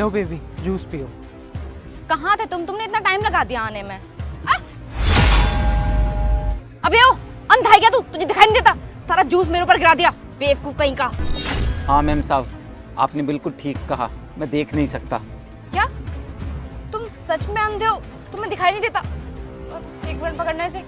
लो baby, juice पियो। कहाँ थे तुमने इतना टाइम लगा दिया आने में। अबे ओ अंधा है क्या तू? तुझे दिखाई नहीं देता? सारा जूस मेरे ऊपर गिरा दिया, बेवकूफ कहीं का। हाँ मैम साहब, आपने बिल्कुल ठीक कहा, मैं देख नहीं सकता। क्या तुम सच में अंधे हो? तुम्हें दिखाई नहीं देता? एक मिनट पकड़ने से।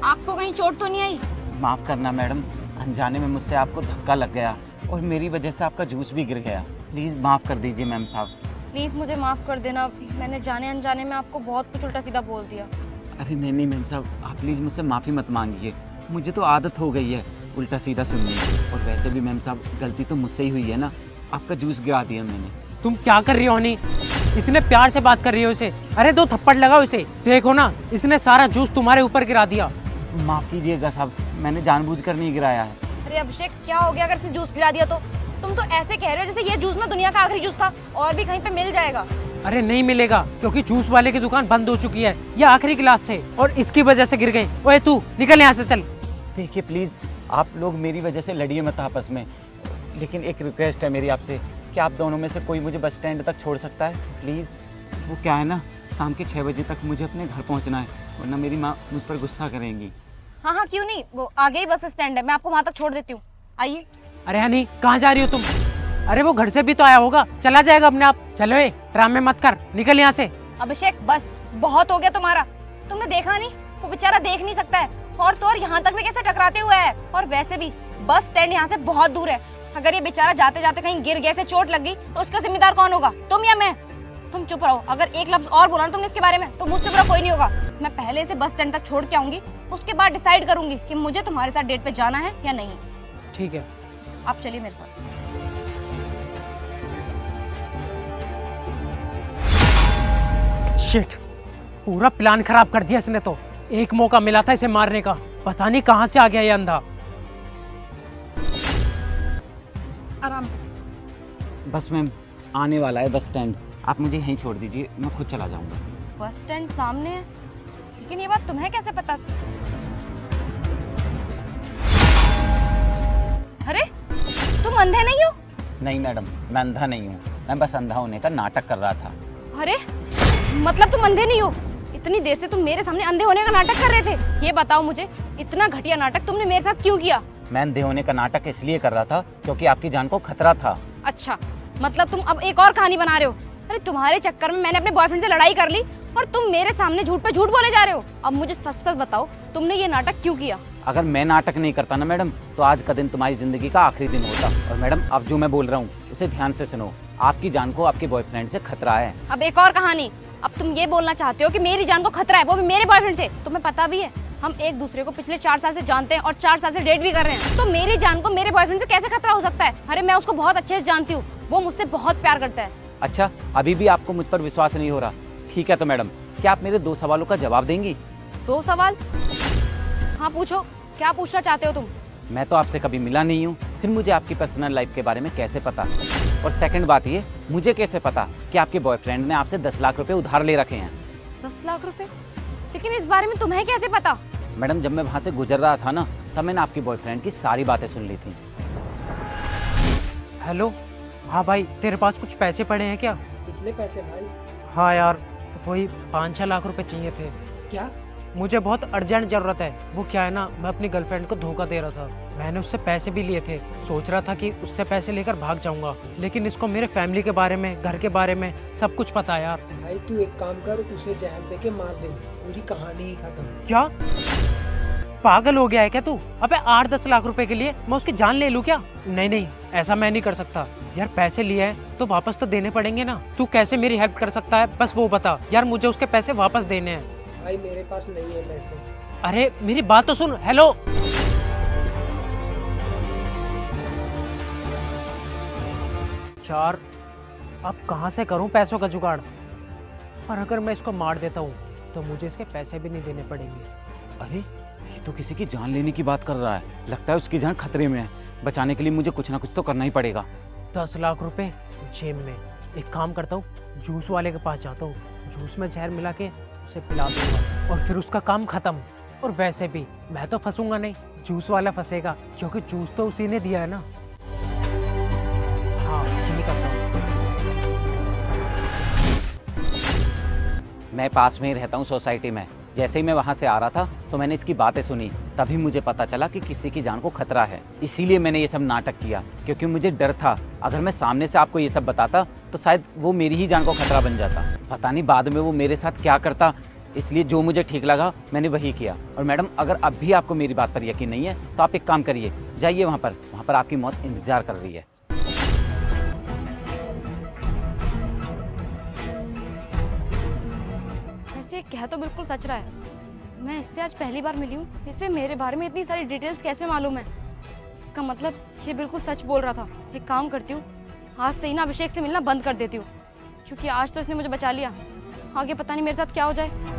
आपको कहीं चोट तो नहीं आई? माफ़ करना मैडम, अनजाने में मुझसे आपको धक्का लग गया और मेरी वजह से आपका जूस भी गिर गया। प्लीज़ माफ़ कर दीजिए मैम साहब। प्लीज मुझे माफ कर देना, मैंने जाने अनजाने में आपको बहुत कुछ उल्टा सीधा बोल दिया। अरे नहीं मैम साहब, आप प्लीज़ मुझसे माफ़ी मत मांगिए, मुझे तो आदत हो गई है उल्टा सीधा सुनने की। और वैसे भी मैम साहब गलती तो मुझसे ही हुई है ना, आपका जूस गिरा दिया मैंने। तुम क्या कर रही हो हनी? इतने प्यार से बात कर रही हो इसे। अरे 2 थप्पड़ लगाओ इसे। देखो ना, इसने सारा जूस तुम्हारे ऊपर गिरा दिया। माफ़ कीजिएगा साहब, मैंने जानबूझकर नहीं गिराया है। अरे अभिषेक क्या हो गया अगर इसे जूस गिरा दिया तो? तुम तो ऐसे कह रहे हो जैसे ये जूस ना दुनिया का आखिरी जूस था और भी कहीं पे मिल जाएगा। अरे नहीं मिलेगा, क्योंकि जूस वाले की दुकान बंद हो चुकी है। ये आखिरी गिलास थे और इसकी वजह से गिर गए। ओए तू निकल यहाँ से, चल। देखिए प्लीज़, आप लोग मेरी वजह से लड़िए मत आपस में, लेकिन एक रिक्वेस्ट है मेरी आपसे कि आप दोनों में से कोई मुझे बस स्टैंड तक छोड़ सकता है प्लीज़। वो क्या है ना, शाम के 6 बजे तक मुझे अपने घर पहुंचना है, वरना मेरी माँ मुझ पर गुस्सा करेंगी। हाँ हाँ क्यों नहीं, वो आगे ही बस स्टैंड है, मैं आपको वहाँ तक छोड़ देती हूँ, आइए। अरे हनी, कहाँ जा रही हो तुम? अरे वो घर से भी तो आया होगा, चला जाएगा अपने आप। चलो ए, ड्रामे मत कर, निकल यहाँ से। अभिषेक बस बहुत हो गया तुम्हारा। तुमने देखा नहीं, वो बेचारा देख नहीं सकता है और तो और यहाँ तक भी कैसे टकराते हुए है। और वैसे भी बस स्टैंड यहाँ से बहुत दूर है, अगर ये बेचारा जाते जाते कहीं गिर गया, से चोट लग गई तो उसका जिम्मेदार कौन होगा, तुम या मैं? तुम चुप रहो, अगर एक लफ्ज और बोला ना तुमने इसके बारे में तो मुझसे बुरा कोई नहीं होगा। मैं पहले इसे बस स्टैंड तक छोड़ के आऊंगी, उसके बाद डिसाइड करूंगी कि मुझे तुम्हारे साथ डेट पे जाना है या नहीं। ठीक है, आप चलिए मेरे साथ। शिट, पूरा प्लान खराब कर दिया इसने तो। एक मौका मिला था इसे मारने का, पता नहीं कहां से आ गया ये अंधा। आराम से। बस मैम आने वाला है बस स्टैंड, आप मुझे यहीं छोड़ दीजिए, मैं खुद चला जाऊंगा। बस स्टैंड सामने है, लेकिन ये बात तुम्हें कैसे पता? अरे तुम अंधे नहीं हो? नहीं मैडम, मैं अंधा नहीं हूँ, मैं बस अंधा होने का नाटक कर रहा था। अरे मतलब तुम अंधे नहीं हो? इतनी देर से तुम मेरे सामने अंधे होने का नाटक कर रहे थे। ये बताओ मुझे, इतना घटिया नाटक तुमने मेरे साथ क्यों किया? मैं अंधे होने का नाटक इसलिए कर रहा था क्योंकि आपकी जान को खतरा था। अच्छा, मतलब तुम अब एक और कहानी बना रहे हो। अरे तुम्हारे चक्कर में मैंने अपने बॉयफ्रेंड से लड़ाई कर ली और तुम मेरे सामने झूठ पे झूठ बोले जा रहे हो। अब मुझे सच सच बताओ, तुमने ये नाटक क्यों किया? अगर मैं नाटक नहीं करता ना मैडम, तो आज का दिन तुम्हारी जिंदगी का आखिरी दिन होता। और मैडम अब जो मैं बोल रहा हूँ उसे ध्यान से सुनो, आपकी जान को आपके बॉयफ्रेंड से खतरा है। अब एक और कहानी। अब तुम ये बोलना चाहते हो कि मेरी जान को खतरा है, वो भी मेरे बॉयफ्रेंड से? तुम्हें पता भी है हम एक दूसरे को पिछले 4 साल से जानते हैं और 4 साल से डेट भी कर रहे हैं, तो मेरी जान को मेरे बॉयफ्रेंड से कैसे खतरा हो सकता है? अरे मैं उसको बहुत अच्छे से जानती हूँ, वो मुझसे बहुत प्यार करता है। अच्छा, अभी भी आपको मुझ पर विश्वास नहीं हो रहा? ठीक है तो मैडम, क्या आप मेरे 2 सवालों का जवाब देंगी? 2 सवाल? हाँ पूछो, क्या पूछना चाहते हो तुम? मैं तो आपसे कभी मिला नहीं हूँ, फिर मुझे आपकी पर्सनल लाइफ के बारे में कैसे पता? और सेकंड बात ये, मुझे कैसे पता कि आपके बॉयफ्रेंड ने आपसे 10 लाख रुपए उधार ले रखे हैं? 10 लाख रुपए? लेकिन इस बारे में तुम्हें कैसे पता? मैडम जब मैं वहाँ से गुजर रहा था ना, तब मैंने आपकी बॉयफ्रेंड की सारी बातें सुन ली थी। हेलो, हाँ भाई, तेरे पास कुछ पैसे पड़े हैं क्या? कितने पैसे भाई? हाँ यार, वही 5-6 लाख रुपए चाहिए थे। क्या? मुझे बहुत अर्जेंट जरूरत है। वो क्या है ना, मैं अपनी गर्लफ्रेंड को धोखा दे रहा था, मैंने उससे पैसे भी लिए थे। सोच रहा था कि उससे पैसे लेकर भाग जाऊंगा, लेकिन इसको मेरे फैमिली के बारे में, घर के बारे में सब कुछ पता है यार। भाई तू एक काम कर, उसे जहर देके मार दे, पूरी कहानी ही खत्म। क्या पागल हो गया है क्या तू? अबे 8-10 लाख रुपए के लिए मैं उसकी जान ले लूं क्या? नहीं नहीं, ऐसा मैं नहीं कर सकता यार। पैसे लिए हैं तो वापस तो देने पड़ेंगे ना। तू कैसे मेरी हेल्प कर सकता है, बस वो बता यार। मुझे उसके पैसे वापस देने हैं। भाई मेरे पास नहीं है पैसे। अरे मेरी बात तो सुन। हेलो, यार अब कहाँ से करूं पैसों का जुगाड़? और अगर मैं इसको मार देता हूँ तो मुझे इसके पैसे भी नहीं देने पड़ेंगे। अरे ये तो किसी की जान लेने की बात कर रहा है, लगता है उसकी जान खतरे में है। बचाने के लिए मुझे कुछ ना कुछ तो करना ही पड़ेगा। 10 लाख रुपए जेब में। एक काम करता हूँ, जूस वाले के पास जाता हूँ, जूस में जहर मिला के उसे पिला दूंगा और फिर उसका काम खत्म। और वैसे भी मैं तो फंसूंगा नहीं, जूस वाला फंसेगा, क्योंकि जूस तो उसी ने दिया है ना। हाँ, यही करता हूँ। मैं पास में ही रहता हूँ सोसाइटी में। जैसे ही मैं वहाँ से आ रहा था तो मैंने इसकी बातें सुनी, तभी मुझे पता चला कि किसी की जान को खतरा है। इसीलिए मैंने ये सब नाटक किया, क्योंकि मुझे डर था अगर मैं सामने से आपको ये सब बताता तो शायद वो मेरी ही जान को खतरा बन जाता। पता नहीं बाद में वो मेरे साथ क्या करता, इसलिए जो मुझे ठीक लगा मैंने वही किया। और मैडम, अगर अब भी आपको मेरी बात पर यकीन नहीं है तो आप एक काम करिए, जाइए वहाँ पर आपकी मौत इंतजार कर रही है। वैसे कह तो बिल्कुल सच रहा है। मैं इससे आज पहली बार मिली हूँ, इसे मेरे बारे में इतनी सारी डिटेल्स कैसे मालूम है? इसका मतलब ये बिल्कुल सच बोल रहा था। एक काम करती हूँ, आज से ही ना अभिषेक से मिलना बंद कर देती हूँ, क्योंकि आज तो इसने मुझे बचा लिया, आगे पता नहीं मेरे साथ क्या हो जाए।